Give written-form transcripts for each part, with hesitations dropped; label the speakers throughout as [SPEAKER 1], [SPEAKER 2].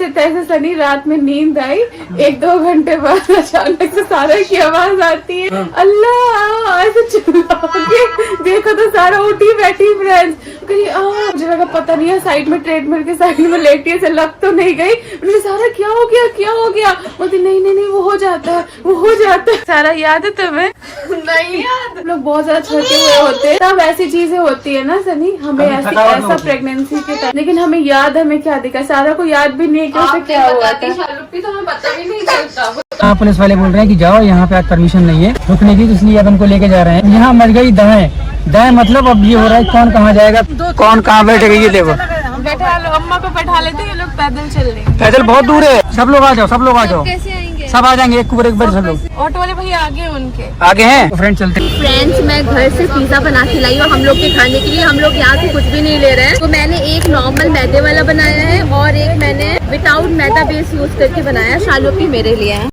[SPEAKER 1] ऐसे तैसे सनी रात में नींद आई, 1-2 घंटे बाद अचानक से सारा की आवाज आती है, अल्लाह ऐसे चिल्ला के देखो तो सारा उठी बैठी फ्रेंड्स, कहीं मुझे लगा पता नहीं है साइड में ट्रेडमिल के साइड में लेटी ऐसे लग तो नहीं गई। मैंने सारा क्या हो गया, बोलती नहीं वो हो जाता है। सारा याद है तुम्हें? नहीं याद। हम लोग बहुत ज्यादा थके हुए होते हैं तब ऐसी चीजें होती है ना सनी, हमें ऐसा प्रेगनेंसी के टाइम, लेकिन हमें याद, हमें क्या दिखा, सारा को याद भी नहीं कि उसे क्या हुआ था। तो हमें पता भी नहीं चलता।
[SPEAKER 2] पुलिस वाले बोल रहे हैं कि जाओ, यहाँ पे आज परमिशन नहीं है रुकने की, इसलिए अपन को लेके जा रहे हैं। यहाँ मर गई दाएं मतलब अब ये हो रहा है कौन कहाँ जाएगा, कौन कहाँ बैठेगा, ये देखो।
[SPEAKER 1] बैठा लो, अम्मा को बैठा लेते, ये लोग पैदल चल रहे हैं।
[SPEAKER 2] पैदल बहुत दूर है, सब लोग आ जाओ।
[SPEAKER 1] कैसे आएंगे?
[SPEAKER 2] सब आ जाएंगे एक बार सब लोग।
[SPEAKER 1] ऑटो वाले भैया आगे उनके
[SPEAKER 2] आगे हैं फ्रेंड, चलते।
[SPEAKER 3] फ्रेंड्स, मैं घर से पिज्जा बना के लाई और हम लोग के खाने के लिए। हम लोग यहाँ से कुछ भी नहीं ले रहे हैं। तो मैंने एक नॉर्मल मैदे वाला बनाया है और एक मैंने विदाउट मैदा बेस यूज करके बनाया। शालूपी मेरे लिए है।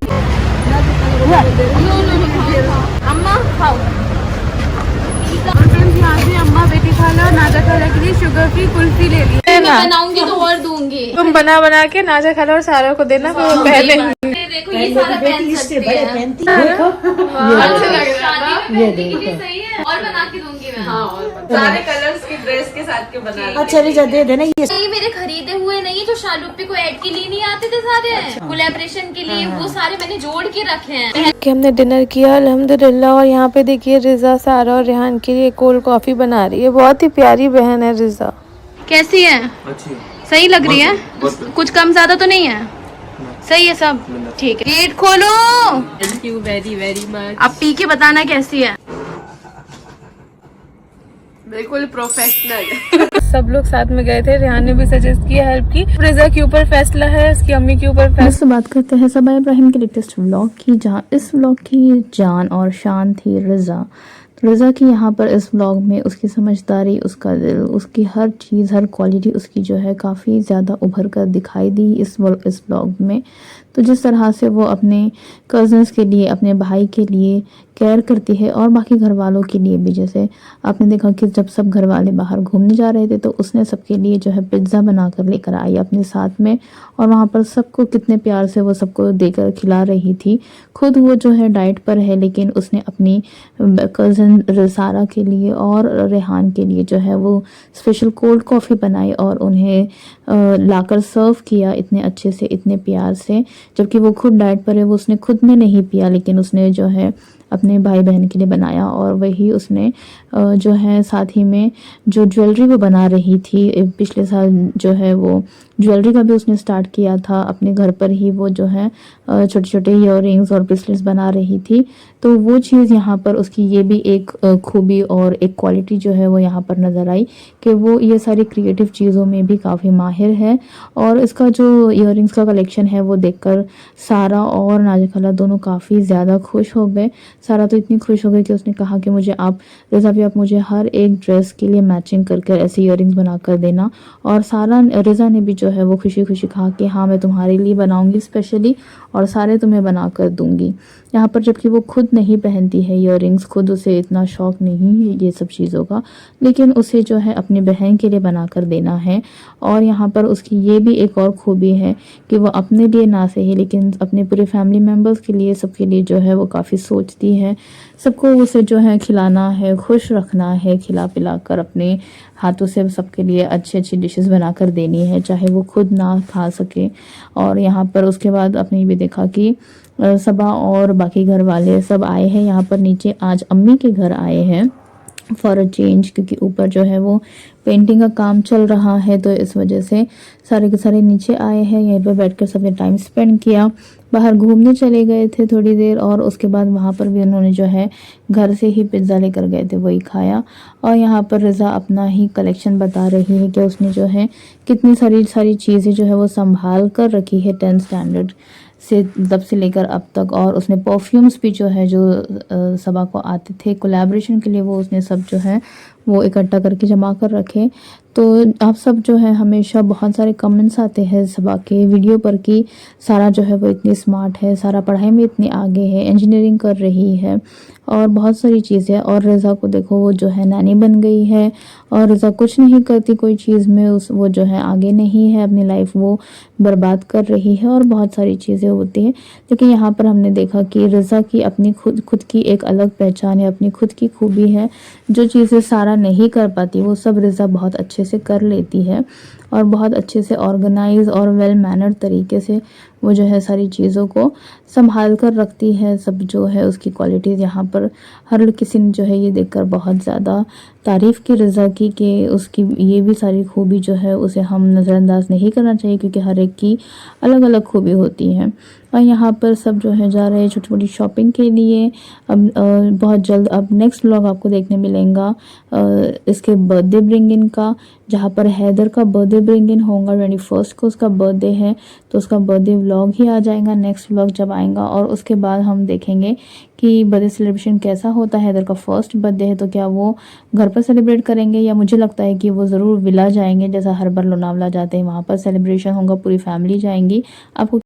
[SPEAKER 3] अम्मा खाओ।
[SPEAKER 1] यहाँ से अम्मा बेटी खाना नाजा खाला के लिए शुगर फ्री कुल्फी ले ली है ना।
[SPEAKER 3] बनाऊंगी तो और दूंगी।
[SPEAKER 1] तुम बना के नाजा खाला और सारा को देना, फिर वो पहले
[SPEAKER 3] देखो ये सारा पहन सकती है।
[SPEAKER 1] अच्छा लग रहा है।
[SPEAKER 3] ये सही है और बना के दूंगी मैं।
[SPEAKER 1] सारे कलर्स की ड्रेस के साथ के बना।
[SPEAKER 4] अच्छा रिजा दे देना।
[SPEAKER 3] ये मेरे खरीदे हुए नहीं, जो शालूपी को ऐड के लिए नहीं आते थे सारे कोलैबोरेशन के लिए, वो सारे मैंने जोड़ के रखे हैं।
[SPEAKER 1] कि हमने डिनर किया अल्हम्दुलिल्लाह। और यहाँ पे देखिए रिजा, सारा और रेहान के लिए कोल्ड कॉफी बना रही है। बहुत ही प्यारी बहन है रिजा।
[SPEAKER 3] कैसी है?
[SPEAKER 5] अच्छी,
[SPEAKER 3] सही लग रही है? कुछ कम ज्यादा तो नहीं है? सही है सब? ठीक है। गेट खोलो।
[SPEAKER 4] Thank you very much.
[SPEAKER 3] अब पी के बताना कैसी है।
[SPEAKER 1] बिल्कुल प्रोफेशनल। सब लोग साथ में गए थे। रेहान ने भी सजेस्ट किया, हेल्प की। रिजा के ऊपर फैसला है, इसकी अम्मी के ऊपर फैसला।
[SPEAKER 6] दोस्तों बात करते हैं सबा इब्राहिम के लेटेस्ट व्लॉग की, जहां इस व्लॉग की जान और शान थी रिजा की। यहाँ पर इस व्लॉग में उसकी समझदारी, उसका दिल, उसकी हर चीज़, हर क्वालिटी उसकी जो है काफ़ी ज़्यादा उभर कर दिखाई दी इस व्लॉग में। तो जिस तरह से वो अपने कज़न्स के लिए, अपने भाई के लिए केयर करती है और बाकी घर वालों के लिए भी। जैसे आपने देखा कि जब सब घर वाले बाहर घूमने जा रहे थे तो उसने सबके लिए जो है पिज़्ज़ा बना कर लेकर आई अपने साथ में, और वहाँ पर सबको कितने प्यार से वो सबको देकर खिला रही थी। खुद वो जो है डाइट पर है, लेकिन उसने अपनी कज़न सारा के लिए और रेहान के लिए जो है वो स्पेशल कोल्ड कॉफ़ी बनाई और उन्हें लाकर सर्व किया इतने अच्छे से, इतने प्यार से। जबकि वो खुद डाइट पर है, वो उसने खुद ने नहीं पिया, लेकिन उसने जो है अपने भाई बहन के लिए बनाया। और वही उसने जो है साथ ही में जो ज्वेलरी वो बना रही थी, पिछले साल जो है वो ज्वेलरी का भी उसने स्टार्ट किया था अपने घर पर ही। वो जो है छोटे छोटे ईयररिंग्स और ब्रेसलेट्स बना रही थी। तो वो चीज़ यहाँ पर उसकी ये भी एक खूबी और एक क्वालिटी जो है वो यहाँ पर नज़र आई कि वो ये सारी क्रिएटिव चीज़ों में भी काफ़ी माहिर है। और इसका जो ईयररिंग्स का कलेक्शन है वो देखकर सारा और नाज़ा खाला दोनों काफ़ी ज़्यादा खुश हो गए। सारा तो इतनी खुश हो गई कि उसने कहा कि मुझे आप आप मुझे हर एक ड्रेस के लिए मैचिंग करके ऐसे ईयररिंग्स बना कर देना। और सारा रिजा ने भी जो है वो खुशी खुशी कहा कि हाँ मैं तुम्हारे लिए बनाऊंगी स्पेशली, और सारे तुम्हें बना कर दूंगी यहाँ पर। जबकि वो खुद नहीं पहनती है ईयररिंग्स, खुद उसे इतना शौक नहीं है ये सब चीज़ों का, लेकिन उसे जो है अपनी बहन के लिए बना कर देना है। और यहाँ पर उसकी ये भी एक और खूबी है कि वो अपने लिए ना सही लेकिन अपने पूरे फैमिली मेम्बर्स के लिए, सबके लिए जो है वो काफ़ी सोचती है। सबको उसे जो है खिलाना है, खुश रखना है, खिला पिला कर अपने हाथों से सबके लिए अच्छी अच्छी डिशेस बनाकर देनी है, चाहे वो खुद ना खा सके। और यहाँ पर उसके बाद आपने ये भी देखा कि सबा और बाकी घर वाले सब आए हैं यहाँ पर नीचे। आज अम्मी के घर आए हैं फॉर अ चेंज, क्योंकि ऊपर जो है वो पेंटिंग का काम चल रहा है, तो इस वजह से सारे के सारे नीचे आए हैं। यहीं पर बैठकर सबने टाइम स्पेंड किया। बाहर घूमने चले गए थे थोड़ी देर, और उसके बाद वहाँ पर भी उन्होंने जो है घर से ही पिज़्ज़ा लेकर गए थे, वही खाया। और यहाँ पर रिजा अपना ही कलेक्शन बता रही है कि उसने जो है कितनी सारी चीज़ें जो है वो संभाल कर रखी है 10th स्टैंडर्ड से तब से लेकर अब तक। और उसने परफ्यूम्स भी जो है जो सबा को आते थे कोलैबोरेशन के लिए, वो उसने सब जो है वो इकट्ठा करके जमा कर रखे। तो आप सब जो है हमेशा बहुत सारे कमेंट्स आते हैं सबा के वीडियो पर कि सारा जो है वो इतनी स्मार्ट है, सारा पढ़ाई में इतनी आगे है, इंजीनियरिंग कर रही है और बहुत सारी चीज़ें। और रज़ा को देखो वो जो है नैनी बन गई है और रज़ा कुछ नहीं करती कोई चीज़ में, वो जो है आगे नहीं है, अपनी लाइफ वो बर्बाद कर रही है और बहुत सारी चीज़ें होती हैं। लेकिन यहाँ पर हमने देखा कि रज़ा की अपनी खुद की एक अलग पहचान है, अपनी खुद की खूबी है। जो चीज़ें सारा नहीं कर पाती वो सब रज़ा बहुत अच्छे से कर लेती है और बहुत अच्छे से ऑर्गेनाइज और वेल मैनर्ड तरीके से वो जो है सारी चीज़ों को संभाल कर रखती है। सब जो है उसकी क्वालिटीज़ यहाँ पर हर किसी ने जो है ये देखकर बहुत ज़्यादा तारीफ़ की रज़ा की कि उसकी ये भी सारी खूबी जो है उसे हम नज़रअंदाज नहीं करना चाहिए, क्योंकि हर एक की अलग अलग खूबी होती है। और यहाँ पर सब जो है जा रहे हैं छोटी मोटी शॉपिंग के लिए। अब बहुत जल्द अब नेक्स्ट व्लॉग आपको देखने मिलेगा इसके बर्थडे ब्रिंग इन का, जहाँ पर हैदर का बर्थडे ब्रिंग इन होगा 21 को उसका बर्थडे है, तो उसका बर्थडे व्लॉग ही आ जाएगा नेक्स्ट व्लॉग जब आएगा। और उसके बाद हम देखेंगे कि बर्थडे सेलिब्रेशन कैसा होता है। हैदर का फर्स्ट बर्थडे है तो क्या वो घर पर सेलिब्रेट करेंगे या मुझे लगता है कि वो ज़रूर विला जाएंगे, जैसा हर बार लोनावला जाते हैं वहाँ पर सेलिब्रेशन होगा, पूरी फैमिली जाएंगी। आपको